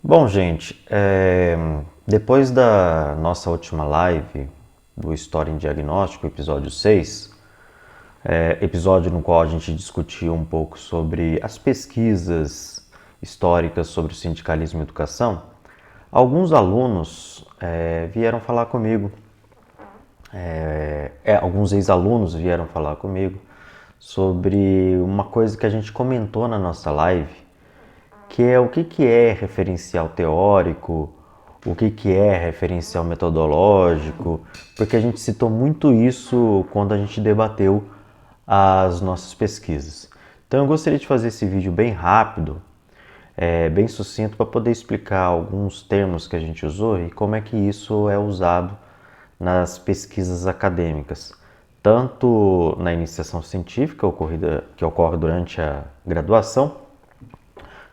Bom, gente, depois da nossa última live do História em Diagnóstico, episódio 6, episódio no qual a gente discutiu um pouco sobre as pesquisas históricas sobre o sindicalismo e educação, alguns alunos vieram falar comigo, alguns ex-alunos vieram falar comigo sobre uma coisa que a gente comentou na nossa live, que é o que é referencial teórico, o que é referencial metodológico, porque a gente citou muito isso quando a gente debateu as nossas pesquisas. Então eu gostaria de fazer esse vídeo bem rápido, bem sucinto, para poder explicar alguns termos que a gente usou e como é que isso é usado nas pesquisas acadêmicas, tanto na iniciação científica que ocorre durante a graduação,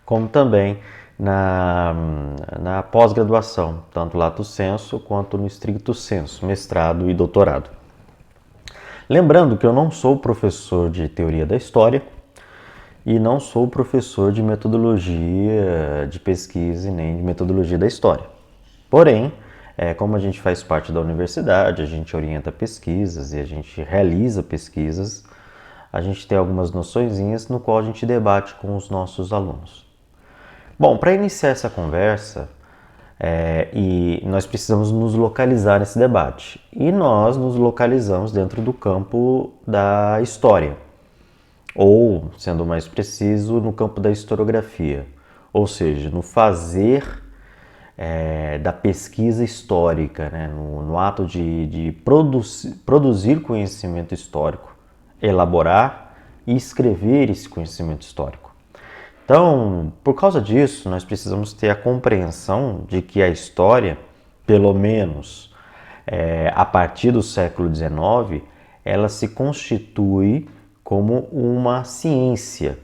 como também na pós-graduação, tanto lato sensu quanto no stricto sensu, mestrado e doutorado. Lembrando que eu não sou professor de teoria da história e não sou professor de metodologia de pesquisa e nem de metodologia da história. Porém, como a gente faz parte da universidade, a gente orienta pesquisas e a gente realiza pesquisas, a gente tem algumas noçõezinhas no qual a gente debate com os nossos alunos. Bom, para iniciar essa conversa, e nós precisamos nos localizar nesse debate. E nós nos localizamos dentro do campo da história, ou, sendo mais preciso, no campo da historiografia, ou seja, no fazer da pesquisa histórica, né? no ato de produzir conhecimento histórico, elaborar e escrever esse conhecimento histórico. Então, por causa disso, nós precisamos ter a compreensão de que a história, pelo menos a partir do século XIX, ela se constitui como uma ciência.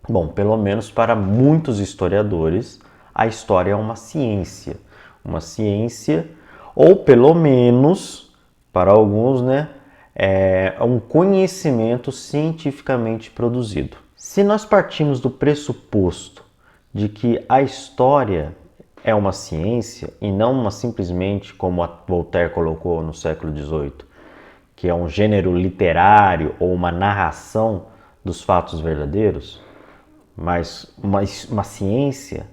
Bom, pelo menos para muitos historiadores, a história é uma ciência. Uma ciência, ou pelo menos, para alguns, né, é um conhecimento cientificamente produzido. Se nós partimos do pressuposto de que a história é uma ciência e não simplesmente, como a Voltaire colocou no século XVIII, que é um gênero literário ou uma narração dos fatos verdadeiros, mas uma ciência,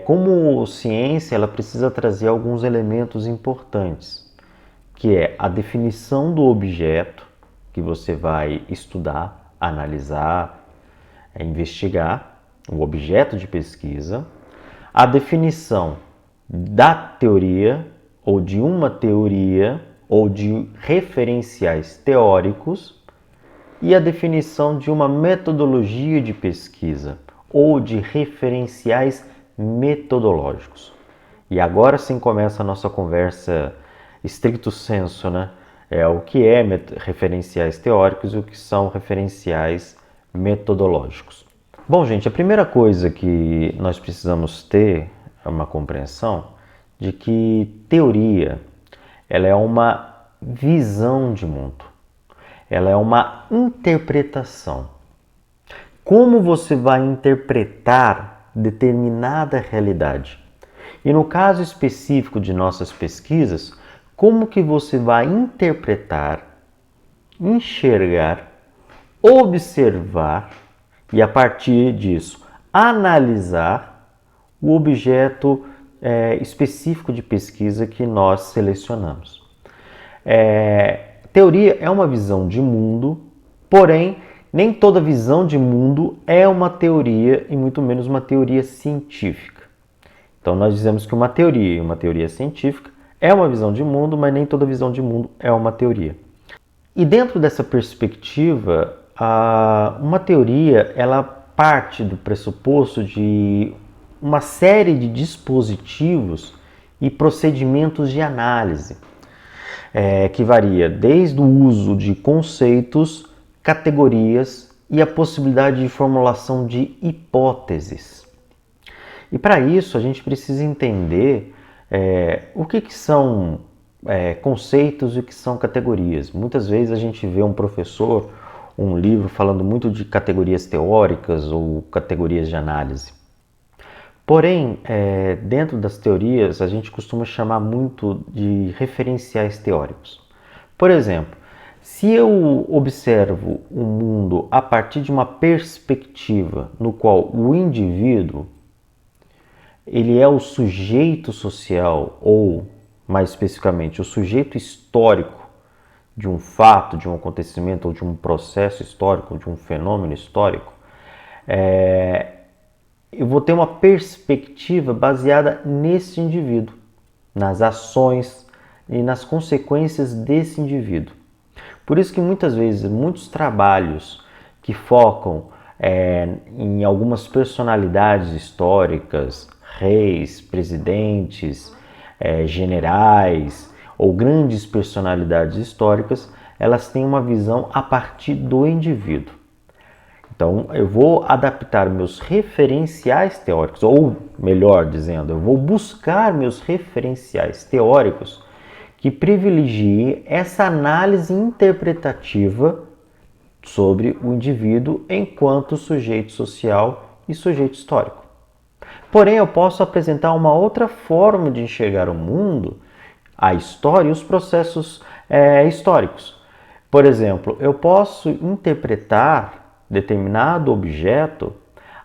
como ciência, ela precisa trazer alguns elementos importantes, que é a definição do objeto que você vai estudar, analisar, investigar, o objeto de pesquisa, a definição da teoria ou de uma teoria ou de referenciais teóricos e a definição de uma metodologia de pesquisa ou de referenciais metodológicos. E agora sim começa a nossa conversa stricto sensu, né? O que é referenciais teóricos e o que são referenciais metodológicos. Bom, gente, a primeira coisa que nós precisamos ter é uma compreensão de que teoria ela é uma visão de mundo, ela é uma interpretação. Como você vai interpretar determinada realidade? E no caso específico de nossas pesquisas, como que você vai interpretar, enxergar, observar e a partir disso analisar o objeto específico de pesquisa que nós selecionamos. Teoria é uma visão de mundo, porém nem toda visão de mundo é uma teoria e muito menos uma teoria científica. Então nós dizemos que uma teoria e uma teoria científica é uma visão de mundo, mas nem toda visão de mundo é uma teoria. E dentro dessa perspectiva, uma teoria ela parte do pressuposto de uma série de dispositivos e procedimentos de análise, que varia desde o uso de conceitos, categorias e a possibilidade de formulação de hipóteses. E para isso a gente precisa entender o que são conceitos e o que são categorias. Muitas vezes a gente vê um professor, um livro falando muito de categorias teóricas ou categorias de análise. Porém, dentro das teorias, a gente costuma chamar muito de referenciais teóricos. Por exemplo, se eu observo o mundo a partir de uma perspectiva no qual o indivíduo ele é o sujeito social, ou, mais especificamente, o sujeito histórico de um fato, de um acontecimento, ou de um processo histórico, ou de um fenômeno histórico, eu vou ter uma perspectiva baseada nesse indivíduo, nas ações e nas consequências desse indivíduo. Por isso que muitas vezes, muitos trabalhos que focam em algumas personalidades históricas, reis, presidentes, generais ou grandes personalidades históricas, elas têm uma visão a partir do indivíduo. Então, eu vou adaptar meus referenciais teóricos, ou melhor dizendo, eu vou buscar meus referenciais teóricos que privilegiem essa análise interpretativa sobre o indivíduo enquanto sujeito social e sujeito histórico. Porém, eu posso apresentar uma outra forma de enxergar o mundo, a história e os processos históricos. Por exemplo, eu posso interpretar determinado objeto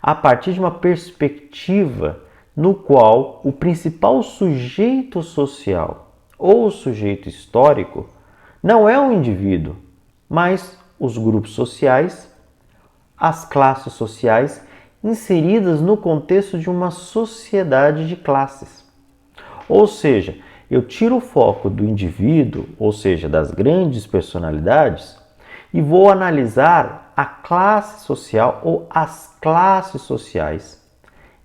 a partir de uma perspectiva no qual o principal sujeito social ou sujeito histórico não é o indivíduo, mas os grupos sociais, as classes sociais inseridas no contexto de uma sociedade de classes. Ou seja, eu tiro o foco do indivíduo, ou seja, das grandes personalidades, e vou analisar a classe social ou as classes sociais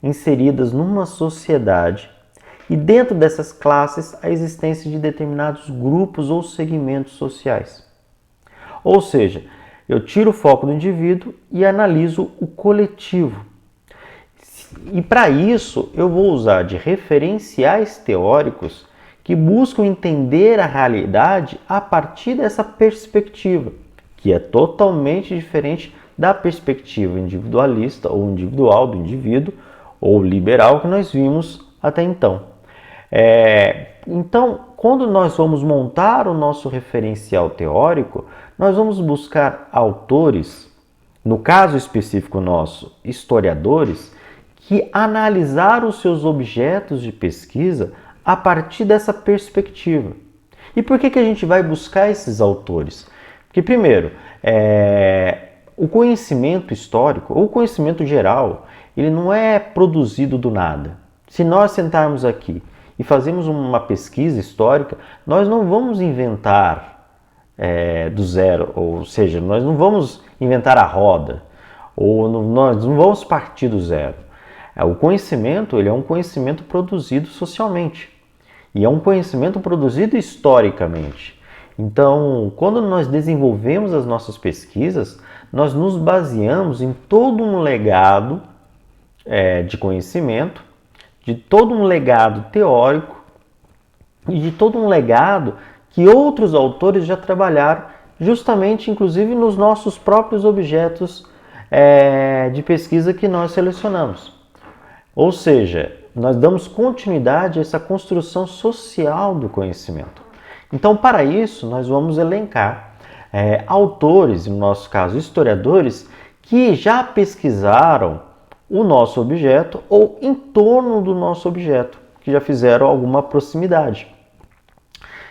inseridas numa sociedade e dentro dessas classes a existência de determinados grupos ou segmentos sociais. Ou seja, eu tiro o foco do indivíduo e analiso o coletivo. E para isso eu vou usar de referenciais teóricos que buscam entender a realidade a partir dessa perspectiva, que é totalmente diferente da perspectiva individualista ou individual do indivíduo ou liberal que nós vimos até então. Então, quando nós vamos montar o nosso referencial teórico, nós vamos buscar autores, no caso específico nosso, historiadores, que analisaram os seus objetos de pesquisa a partir dessa perspectiva. E por que a gente vai buscar esses autores? Porque, primeiro, o conhecimento histórico, ou conhecimento geral, ele não é produzido do nada. Se nós sentarmos aqui e fazermos uma pesquisa histórica, nós não vamos inventar do zero, ou seja, nós não vamos inventar a roda, ou nós não vamos partir do zero. O conhecimento, ele é um conhecimento produzido socialmente, e é um conhecimento produzido historicamente. Então, quando nós desenvolvemos as nossas pesquisas, nós nos baseamos em todo um legado de conhecimento, de todo um legado teórico e de todo um legado que outros autores já trabalharam, justamente, inclusive, nos nossos próprios objetos de pesquisa que nós selecionamos. Ou seja, nós damos continuidade a essa construção social do conhecimento. Então, para isso, nós vamos elencar autores, no nosso caso, historiadores, que já pesquisaram o nosso objeto ou em torno do nosso objeto, que já fizeram alguma proximidade.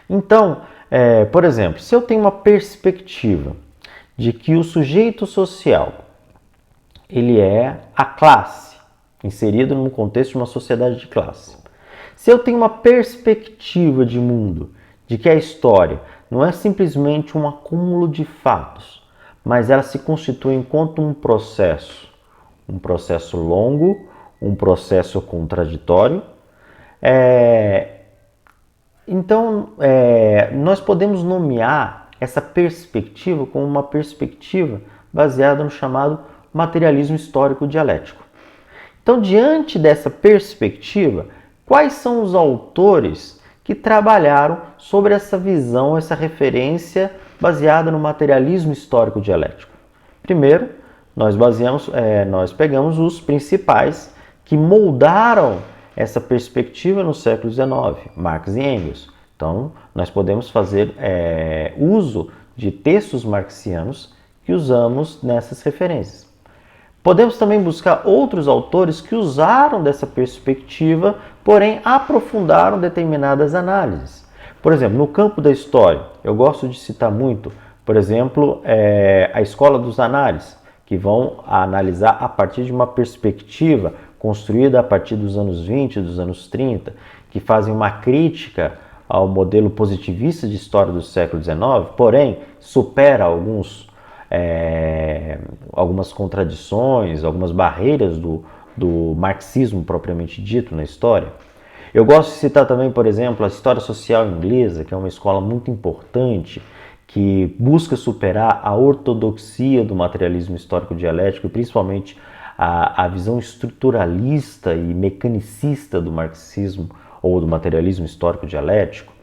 Então, por exemplo, se eu tenho uma perspectiva de que o sujeito social ele é a classe, inserido num contexto de uma sociedade de classe. Se eu tenho uma perspectiva de mundo, de que a história não é simplesmente um acúmulo de fatos, mas ela se constitui enquanto um processo longo, um processo contraditório. Então, nós podemos nomear essa perspectiva como uma perspectiva baseada no chamado materialismo histórico dialético. Então, diante dessa perspectiva, quais são os autores que trabalharam sobre essa visão, essa referência baseada no materialismo histórico dialético? Primeiro, nós pegamos os principais que moldaram essa perspectiva no século XIX, Marx e Engels. Então, nós podemos fazer uso de textos marxianos que usamos nessas referências. Podemos também buscar outros autores que usaram dessa perspectiva, porém aprofundaram determinadas análises. Por exemplo, no campo da história, eu gosto de citar muito, por exemplo, a Escola dos Análises, que vão analisar a partir de uma perspectiva construída a partir dos anos 20, dos anos 30, que fazem uma crítica ao modelo positivista de história do século XIX, porém supera algumas contradições, algumas barreiras do marxismo propriamente dito na história. Eu gosto de citar também, por exemplo, a história social inglesa, que é uma escola muito importante, que busca superar a ortodoxia do materialismo histórico dialético e principalmente a visão estruturalista e mecanicista do marxismo ou do materialismo histórico dialético.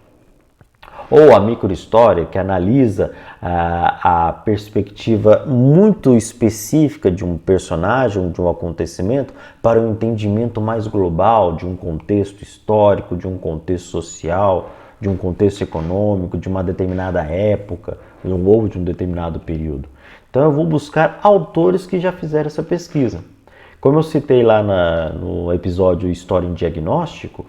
Ou a microhistória, que analisa a perspectiva muito específica de um personagem, de um acontecimento, para um entendimento mais global de um contexto histórico, de um contexto social, de um contexto econômico, de uma determinada época ou de um determinado período. Então eu vou buscar autores que já fizeram essa pesquisa. Como eu citei lá no episódio História em Diagnóstico,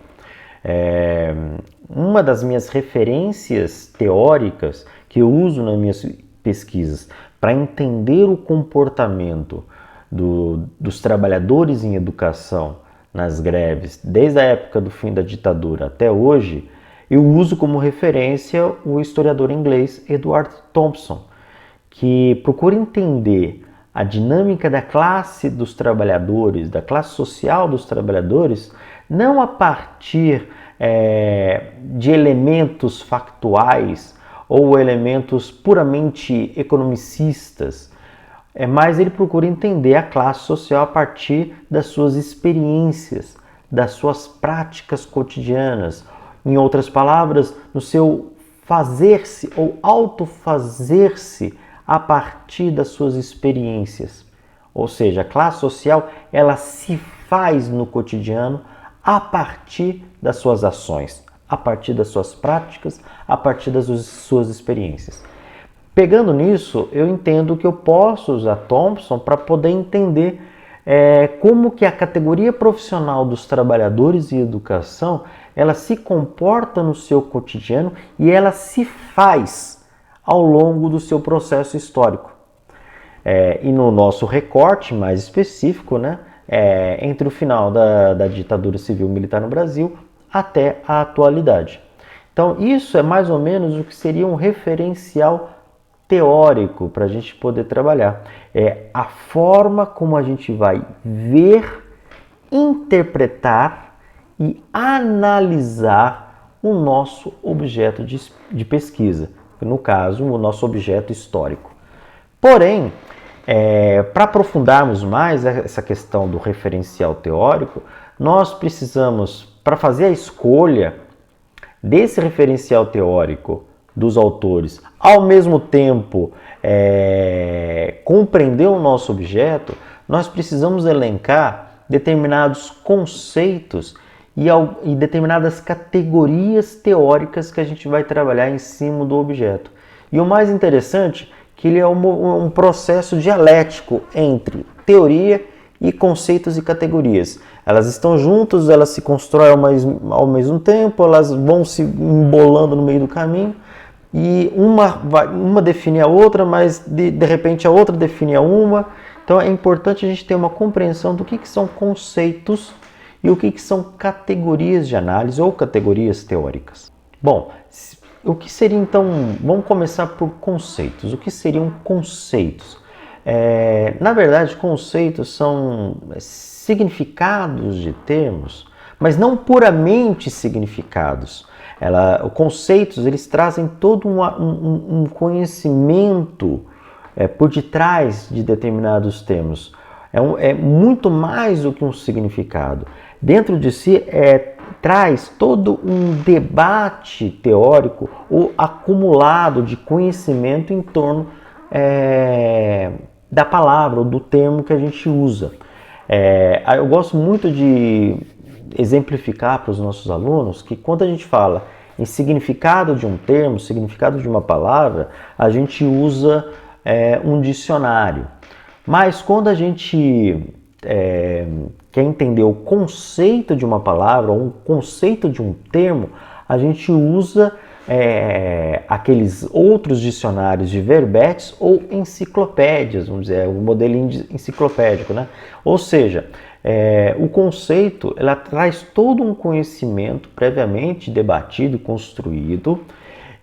uma das minhas referências teóricas que eu uso nas minhas pesquisas para entender o comportamento dos trabalhadores em educação nas greves, desde a época do fim da ditadura até hoje, eu uso como referência o historiador inglês Edward Thompson, que procura entender a dinâmica da classe dos trabalhadores, da classe social dos trabalhadores, não a partir de elementos factuais ou elementos puramente economicistas, mas ele procura entender a classe social a partir das suas experiências, das suas práticas cotidianas. Em outras palavras, no seu fazer-se ou autofazer-se a partir das suas experiências. Ou seja, a classe social, ela se faz no cotidiano a partir das suas ações, a partir das suas práticas, a partir das suas experiências. Pegando nisso, eu entendo que eu posso usar Thompson para poder entender como que a categoria profissional dos trabalhadores em educação, ela se comporta no seu cotidiano e ela se faz ao longo do seu processo histórico. E no nosso recorte mais específico, né, entre o final da ditadura civil-militar no Brasil até a atualidade. Então, isso é mais ou menos o que seria um referencial teórico para a gente poder trabalhar. É a forma como a gente vai ver, interpretar e analisar o nosso objeto de pesquisa, no caso, o nosso objeto histórico. Porém, para aprofundarmos mais essa questão do referencial teórico, nós precisamos, para fazer a escolha desse referencial teórico dos autores, ao mesmo tempo compreender o nosso objeto, nós precisamos elencar determinados conceitos e determinadas categorias teóricas que a gente vai trabalhar em cima do objeto. E o mais interessante é que ele é um processo dialético entre teoria e conceitos e categorias. Elas estão juntas, elas se constroem ao mesmo tempo, elas vão se embolando no meio do caminho, e uma define a outra, mas de repente a outra define a uma. Então é importante a gente ter uma compreensão do que são conceitos e o que são categorias de análise ou categorias teóricas. Bom, o que seria então, vamos começar por conceitos. O que seriam conceitos? Na verdade, conceitos são significados de termos, mas não puramente significados. Conceitos, eles trazem todo um conhecimento por detrás de determinados termos. É muito mais do que um significado. Dentro de si traz todo um debate teórico ou acumulado de conhecimento em torno da palavra ou do termo que a gente usa. Eu gosto muito de exemplificar para os nossos alunos que quando a gente fala em significado de um termo, significado de uma palavra, a gente usa um dicionário. Mas quando a gente quer entender o conceito de uma palavra ou um conceito de um termo, a gente usa aqueles outros dicionários de verbetes ou enciclopédias, vamos dizer, o modelinho enciclopédico, né? Ou seja, o conceito ela traz todo um conhecimento previamente debatido, construído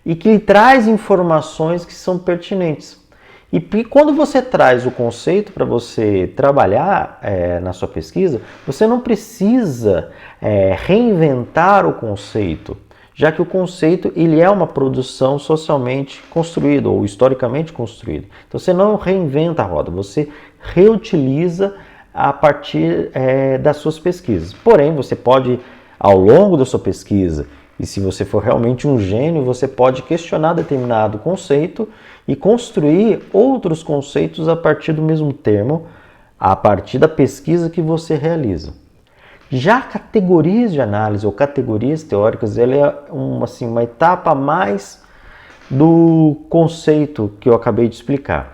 e que traz informações que são pertinentes. E quando você traz o conceito para você trabalhar na sua pesquisa, você não precisa reinventar o conceito, já que o conceito ele é uma produção socialmente construída ou historicamente construída. Então você não reinventa a roda, você reutiliza a partir das suas pesquisas. Porém, você pode, ao longo da sua pesquisa, e se você for realmente um gênio, você pode questionar determinado conceito e construir outros conceitos a partir do mesmo termo, a partir da pesquisa que você realiza. Já categorias de análise ou categorias teóricas, ela é uma etapa a mais do conceito que eu acabei de explicar.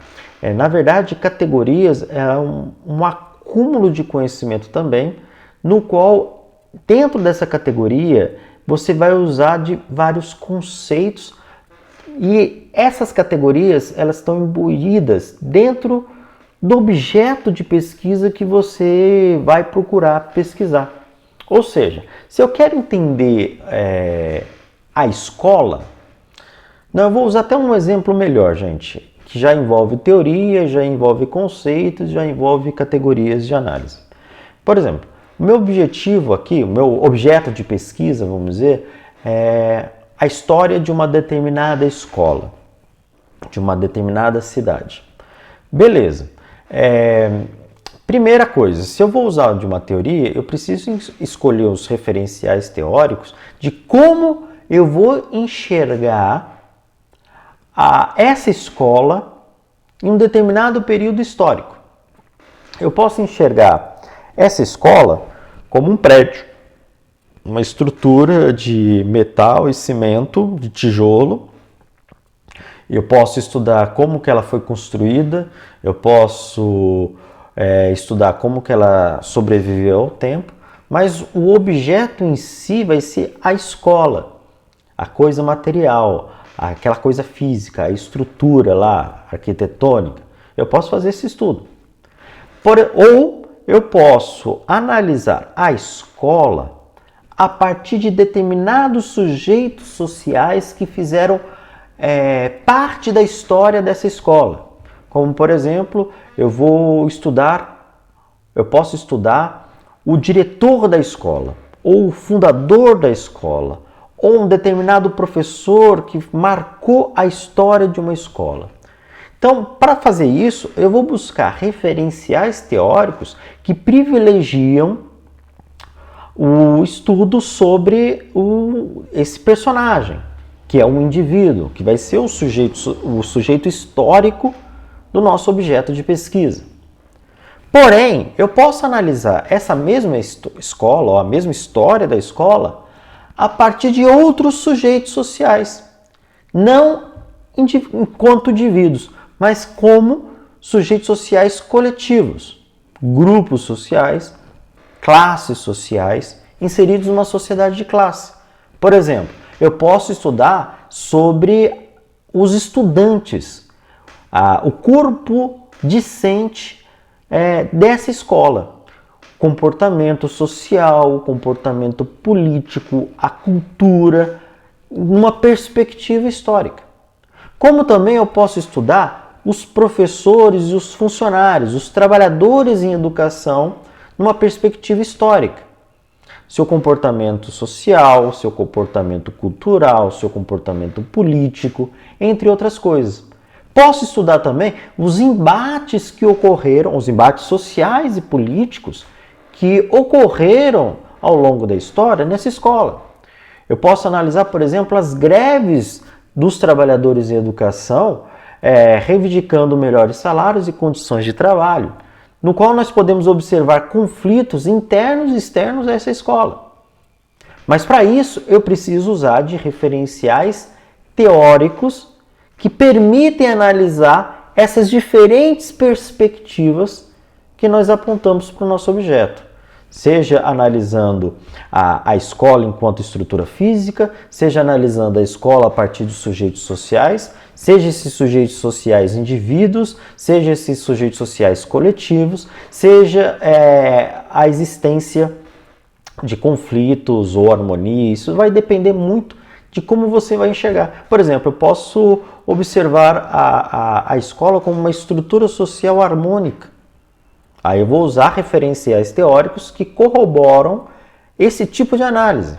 Na verdade, categorias é um acúmulo de conhecimento também, no qual, dentro dessa categoria, você vai usar de vários conceitos e essas categorias elas estão imbuídas dentro do objeto de pesquisa que você vai procurar pesquisar. Ou seja, se eu quero entender a escola, eu vou usar até um exemplo melhor, gente, que já envolve teoria, já envolve conceitos, já envolve categorias de análise. Por exemplo, o meu objetivo aqui, o meu objeto de pesquisa, vamos dizer, é a história de uma determinada escola, de uma determinada cidade. Beleza. Primeira coisa, se eu vou usar de uma teoria, eu preciso escolher os referenciais teóricos de como eu vou enxergar essa escola em um determinado período histórico. Eu posso enxergar essa escola como um prédio, uma estrutura de metal e cimento, de tijolo. Eu posso estudar como que ela foi construída, eu posso estudar como que ela sobreviveu ao tempo, mas o objeto em si vai ser a escola, a coisa material, aquela coisa física, a estrutura lá, arquitetônica. Eu posso fazer esse estudo. Ou eu posso analisar a escola a partir de determinados sujeitos sociais que fizeram parte da história dessa escola. Como, por exemplo, eu posso estudar o diretor da escola, ou o fundador da escola, ou um determinado professor que marcou a história de uma escola. Então, para fazer isso, eu vou buscar referenciais teóricos que privilegiam o estudo sobre esse personagem, que é um indivíduo, que vai ser o sujeito histórico do nosso objeto de pesquisa. Porém, eu posso analisar essa mesma escola, ou a mesma história da escola, a partir de outros sujeitos sociais, não enquanto indivíduos, mas como sujeitos sociais coletivos, grupos sociais, classes sociais, inseridos numa sociedade de classe. Por exemplo, eu posso estudar sobre os estudantes, o corpo discente dessa escola, comportamento social, comportamento político, a cultura, numa perspectiva histórica. Como também eu posso estudar os professores e os funcionários, os trabalhadores em educação, numa perspectiva histórica. Seu comportamento social, seu comportamento cultural, seu comportamento político, entre outras coisas. Posso estudar também os embates que ocorreram, os embates sociais e políticos que ocorreram ao longo da história nessa escola. Eu posso analisar, por exemplo, as greves dos trabalhadores em educação, reivindicando melhores salários e condições de trabalho. no qual nós podemos observar conflitos internos e externos a essa escola. Mas para isso eu preciso usar de referenciais teóricos que permitem analisar essas diferentes perspectivas que nós apontamos para o nosso objeto. Seja analisando a escola enquanto estrutura física, seja analisando a escola a partir dos sujeitos sociais, seja esses sujeitos sociais indivíduos, seja esses sujeitos sociais coletivos, seja a existência de conflitos ou harmonia. Isso vai depender muito de como você vai enxergar. Por exemplo, eu posso observar a escola como uma estrutura social harmônica. Aí eu vou usar referenciais teóricos que corroboram esse tipo de análise.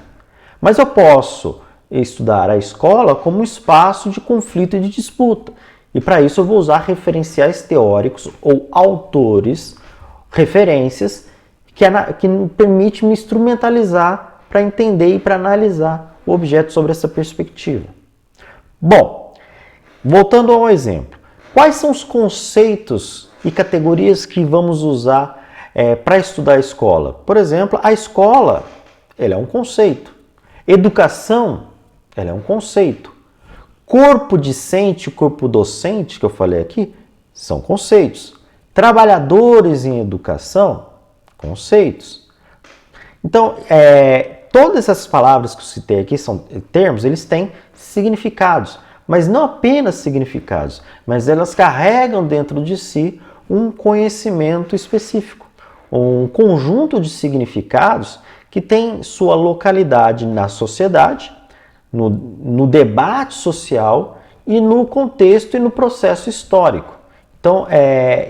Mas eu posso estudar a escola como um espaço de conflito e de disputa. E para isso eu vou usar referenciais teóricos ou autores, referências, que permitem me instrumentalizar para entender e para analisar o objeto sobre essa perspectiva. Bom, voltando ao exemplo. Quais são os conceitos e categorias que vamos usar para estudar a escola? Por exemplo, a escola ela é um conceito. Educação ela é um conceito. Corpo discente e corpo docente, que eu falei aqui, são conceitos. Trabalhadores em educação, conceitos. Então, todas essas palavras que eu citei aqui são termos, eles têm significados. Mas não apenas significados, mas elas carregam dentro de si um conhecimento específico, um conjunto de significados que tem sua localidade na sociedade, no debate social e no contexto e no processo histórico. Então,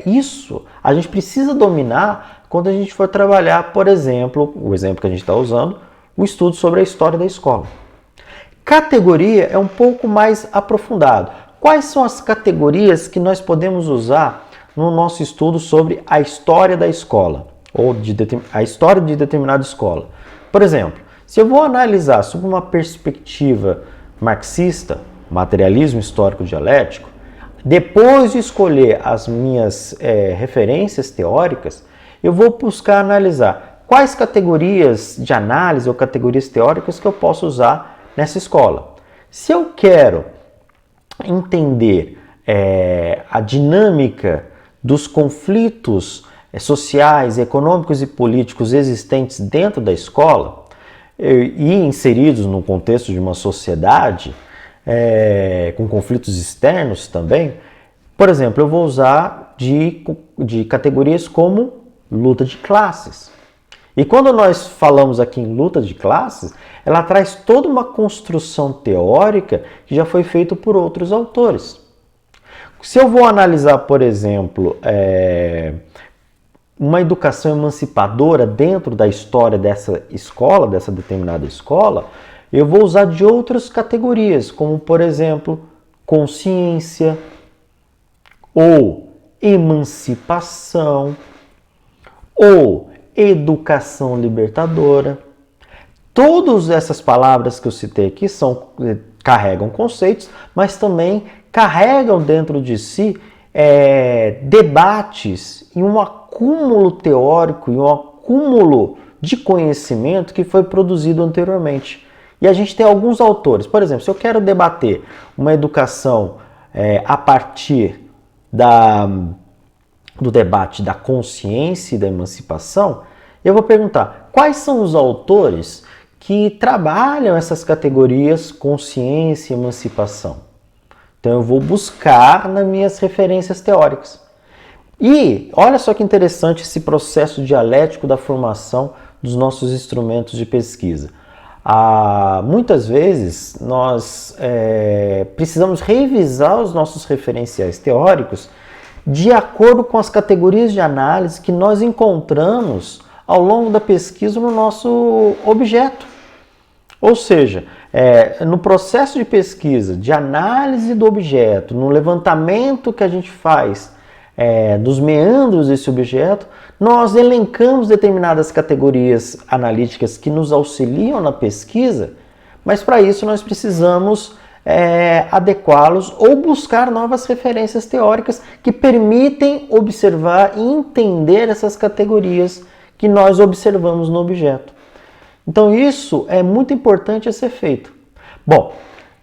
isso a gente precisa dominar quando a gente for trabalhar, por exemplo, o exemplo que a gente está usando, o estudo sobre a história da escola. Categoria é um pouco mais aprofundado. Quais são as categorias que nós podemos usar no nosso estudo sobre a história da escola ou a história de determinada escola? Por exemplo, se eu vou analisar sob uma perspectiva marxista, materialismo histórico dialético, depois de escolher as minhas referências teóricas, eu vou buscar analisar quais categorias de análise ou categorias teóricas que eu posso usar nessa escola. Se eu quero entender a dinâmica dos conflitos sociais, econômicos e políticos existentes dentro da escola e inseridos no contexto de uma sociedade com conflitos externos também, por exemplo, eu vou usar de categorias como luta de classes. E quando nós falamos aqui em luta de classes, ela traz toda uma construção teórica que já foi feita por outros autores. Se eu vou analisar, por exemplo, uma educação emancipadora dentro da história dessa escola, dessa determinada escola, eu vou usar de outras categorias, como, por exemplo, consciência ou emancipação ou educação libertadora. Todas essas palavras que eu citei aqui carregam conceitos, mas também carregam dentro de si debates e um acúmulo teórico e um acúmulo de conhecimento que foi produzido anteriormente. E a gente tem alguns autores. Por exemplo, se eu quero debater uma educação a partir do debate da consciência e da emancipação, eu vou perguntar quais são os autores que trabalham essas categorias consciência e emancipação. Então eu vou buscar nas minhas referências teóricas. E olha só que interessante esse processo dialético da formação dos nossos instrumentos de pesquisa. Muitas vezes nós precisamos revisar os nossos referenciais teóricos de acordo com as categorias de análise que nós encontramos ao longo da pesquisa no nosso objeto. Ou seja, no processo de pesquisa, de análise do objeto, no levantamento que a gente faz dos meandros desse objeto, nós elencamos determinadas categorias analíticas que nos auxiliam na pesquisa, mas para isso nós precisamos adequá-los ou buscar novas referências teóricas que permitem observar e entender essas categorias que nós observamos no objeto. Então isso é muito importante a ser feito. Bom,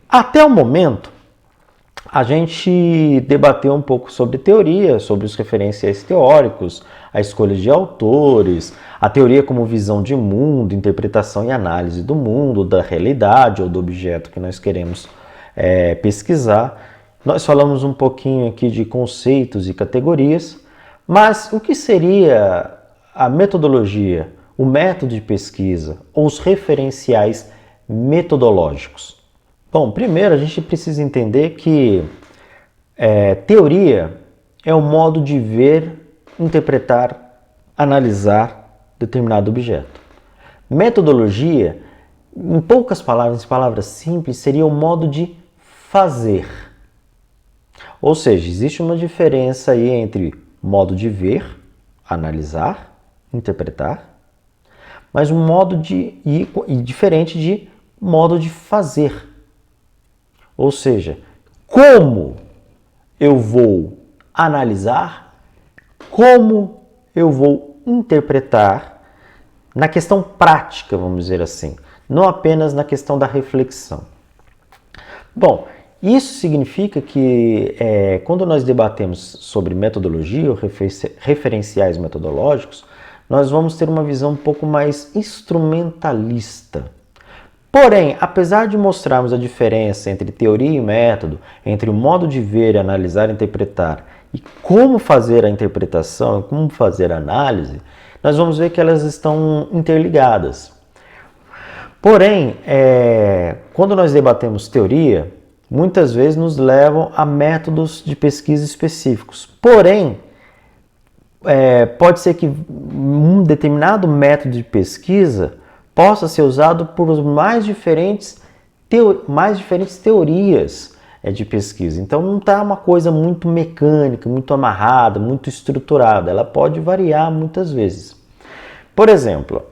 até o momento a gente debateu um pouco sobre teoria, sobre os referenciais teóricos, a escolha de autores, a teoria como visão de mundo, interpretação e análise do mundo, da realidade ou do objeto que nós queremos pesquisar. Nós falamos um pouquinho aqui de conceitos e categorias, mas o que seria a metodologia, o método de pesquisa ou os referenciais metodológicos? Bom, primeiro a gente precisa entender que teoria é o modo de ver, interpretar, analisar determinado objeto. Metodologia, em poucas palavras, em palavras simples, seria o modo de fazer. Ou seja, existe uma diferença aí entre modo de ver, analisar, interpretar, mas um modo diferente de modo de fazer. Ou seja, como eu vou analisar, como eu vou interpretar na questão prática, vamos dizer assim, não apenas na questão da reflexão. Bom, isso significa que quando nós debatemos sobre metodologia ou referenciais metodológicos, nós vamos ter uma visão um pouco mais instrumentalista. Porém, apesar de mostrarmos a diferença entre teoria e método, entre o modo de ver, analisar e interpretar, e como fazer a interpretação, como fazer a análise, nós vamos ver que elas estão interligadas. Porém, quando nós debatemos teoria, muitas vezes nos levam a métodos de pesquisa específicos. Porém, pode ser que um determinado método de pesquisa possa ser usado por mais diferentes teorias de pesquisa. Então não está uma coisa muito mecânica, muito amarrada, muito estruturada. Ela pode variar muitas vezes. Por exemplo,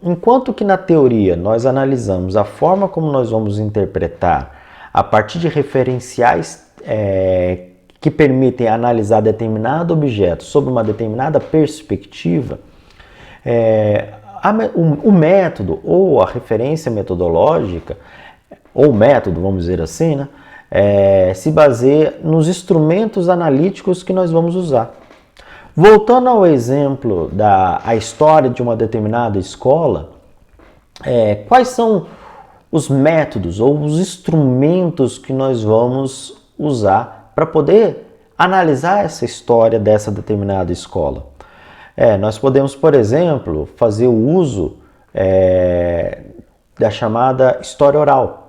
enquanto que na teoria nós analisamos a forma como nós vamos interpretar a partir de referenciais que permitem analisar determinado objeto sob uma determinada perspectiva, o método ou a referência metodológica, ou método, vamos dizer assim, né, se baseia nos instrumentos analíticos que nós vamos usar. Voltando ao exemplo da história de uma determinada escola, quais são os métodos ou os instrumentos que nós vamos usar para poder analisar essa história dessa determinada escola? Nós podemos, por exemplo, fazer o uso da chamada história oral.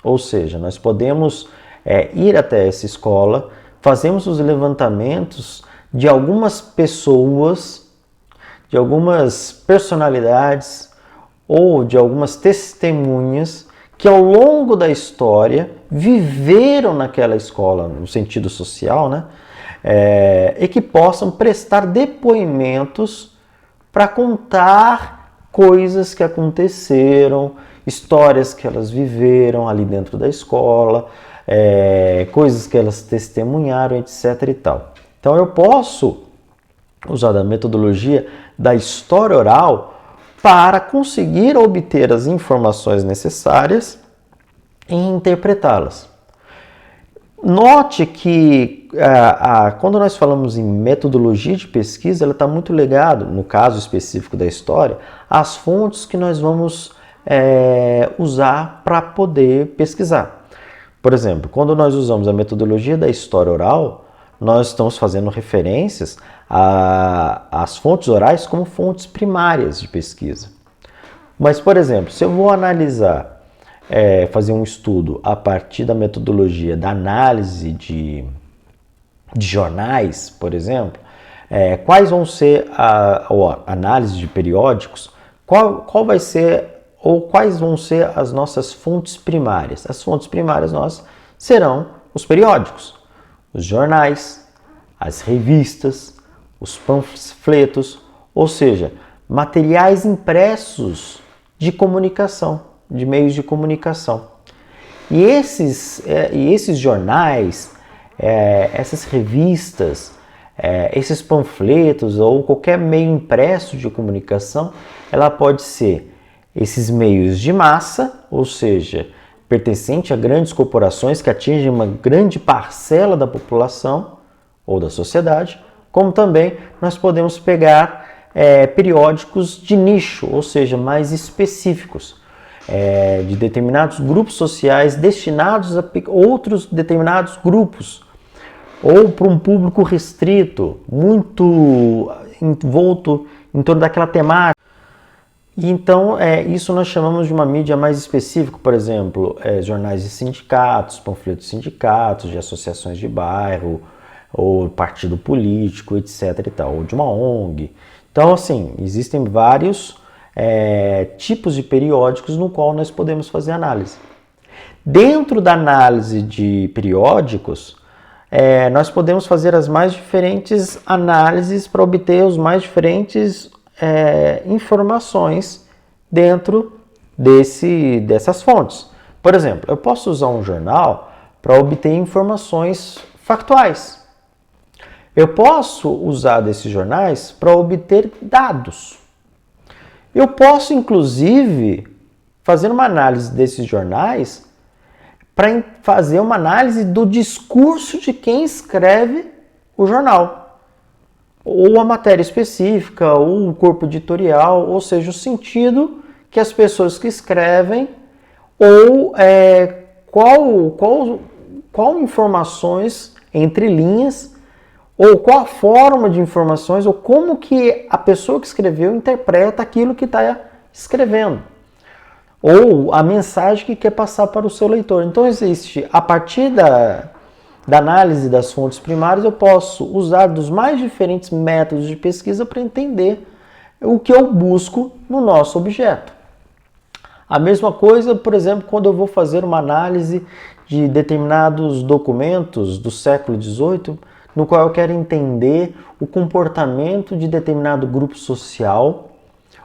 Ou seja, nós podemos ir até essa escola, fazemos os levantamentos de algumas pessoas, de algumas personalidades ou de algumas testemunhas que ao longo da história viveram naquela escola, no sentido social, né? E que possam prestar depoimentos para contar coisas que aconteceram, histórias que elas viveram ali dentro da escola, coisas que elas testemunharam, etc. e tal. Então eu posso usar a metodologia da história oral para conseguir obter as informações necessárias e interpretá-las. Note que quando nós falamos em metodologia de pesquisa, ela está muito ligada, no caso específico da história, às fontes que nós vamos usar para poder pesquisar. Por exemplo, quando nós usamos a metodologia da história oral, nós estamos fazendo referências às fontes orais como fontes primárias de pesquisa. Mas, por exemplo, se eu vou analisar, fazer um estudo a partir da metodologia da análise de jornais, por exemplo, quais vão ser a análise de periódicos, qual vai ser ou quais vão ser as nossas fontes primárias? As fontes primárias serão os periódicos, os jornais, as revistas, os panfletos, ou seja, materiais impressos de comunicação, de meios de comunicação. E esses jornais, essas revistas, esses panfletos ou qualquer meio impresso de comunicação, ela pode ser esses meios de massa, ou seja, pertencente a grandes corporações que atingem uma grande parcela da população ou da sociedade, como também nós podemos pegar periódicos de nicho, ou seja, mais específicos, de determinados grupos sociais destinados a outros determinados grupos, ou para um público restrito, muito envolto em torno daquela temática. E então, isso nós chamamos de uma mídia mais específica, por exemplo, jornais de sindicatos, panfletos de sindicatos, de associações de bairro, ou partido político, etc. e tal, ou de uma ONG. Então, assim, existem vários tipos de periódicos no qual nós podemos fazer análise. Dentro da análise de periódicos, nós podemos fazer as mais diferentes análises para obter os mais diferentes informações dentro dessas fontes. Por exemplo, eu posso usar um jornal para obter informações factuais. Eu posso usar desses jornais para obter dados. Eu posso, inclusive, fazer uma análise desses jornais para fazer uma análise do discurso de quem escreve o jornal, ou a matéria específica, ou o corpo editorial, ou seja, o sentido que as pessoas que escrevem, ou qual informações entre linhas, ou qual a forma de informações, ou como que a pessoa que escreveu interpreta aquilo que está escrevendo, ou a mensagem que quer passar para o seu leitor. Então existe, a partir da análise das fontes primárias, eu posso usar dos mais diferentes métodos de pesquisa para entender o que eu busco no nosso objeto. A mesma coisa, por exemplo, quando eu vou fazer uma análise de determinados documentos do século XVIII, no qual eu quero entender o comportamento de determinado grupo social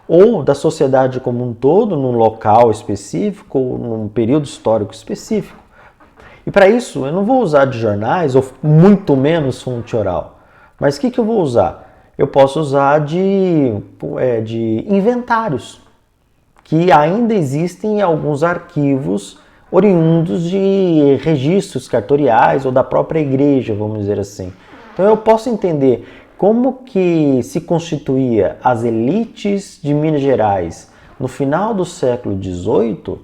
ou da sociedade como um todo, num local específico ou num período histórico específico. E para isso, eu não vou usar de jornais, ou muito menos fonte oral. Mas o que eu vou usar? Eu posso usar de inventários, que ainda existem em alguns arquivos oriundos de registros cartoriais ou da própria igreja, vamos dizer assim. Então eu posso entender como que se constituía as elites de Minas Gerais no final do século XVIII,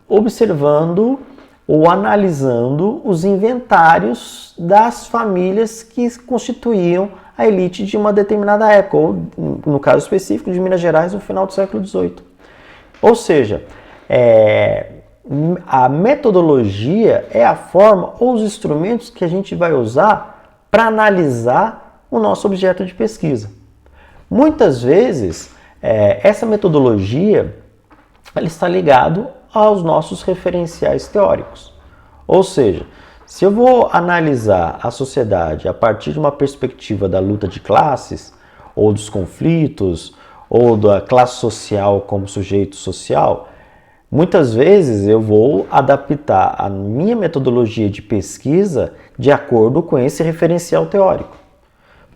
observando ou analisando os inventários das famílias que constituíam a elite de uma determinada época, ou no caso específico de Minas Gerais no final do século XVIII. Ou seja, a metodologia é a forma ou os instrumentos que a gente vai usar para analisar o nosso objeto de pesquisa. Muitas vezes, essa metodologia ela está ligada aos nossos referenciais teóricos. Ou seja, se eu vou analisar a sociedade a partir de uma perspectiva da luta de classes, ou dos conflitos, ou da classe social como sujeito social, muitas vezes eu vou adaptar a minha metodologia de pesquisa de acordo com esse referencial teórico.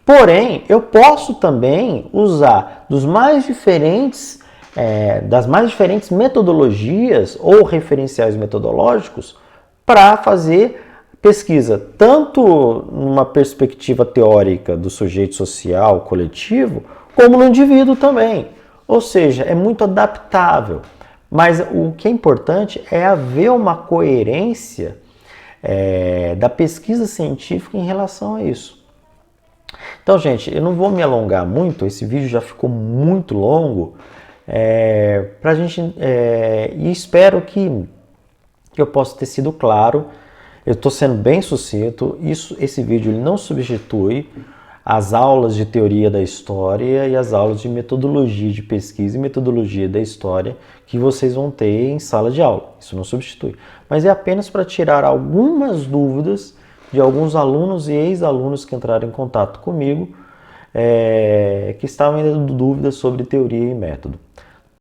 Porém, eu posso também usar das mais diferentes metodologias ou referenciais metodológicos para fazer pesquisa, tanto numa perspectiva teórica do sujeito social coletivo, como no indivíduo também. Ou seja, é muito adaptável. Mas o que é importante é haver uma coerência da pesquisa científica em relação a isso. Então, gente, eu não vou me alongar muito, esse vídeo já ficou muito longo, pra gente, e espero que eu possa ter sido claro. Eu estou sendo bem sucinto. Esse vídeo ele não substitui as aulas de teoria da história e as aulas de metodologia de pesquisa e metodologia da história que vocês vão ter em sala de aula. Isso não substitui. Mas é apenas para tirar algumas dúvidas de alguns alunos e ex-alunos que entraram em contato comigo, que estavam ainda com dúvidas sobre teoria e método.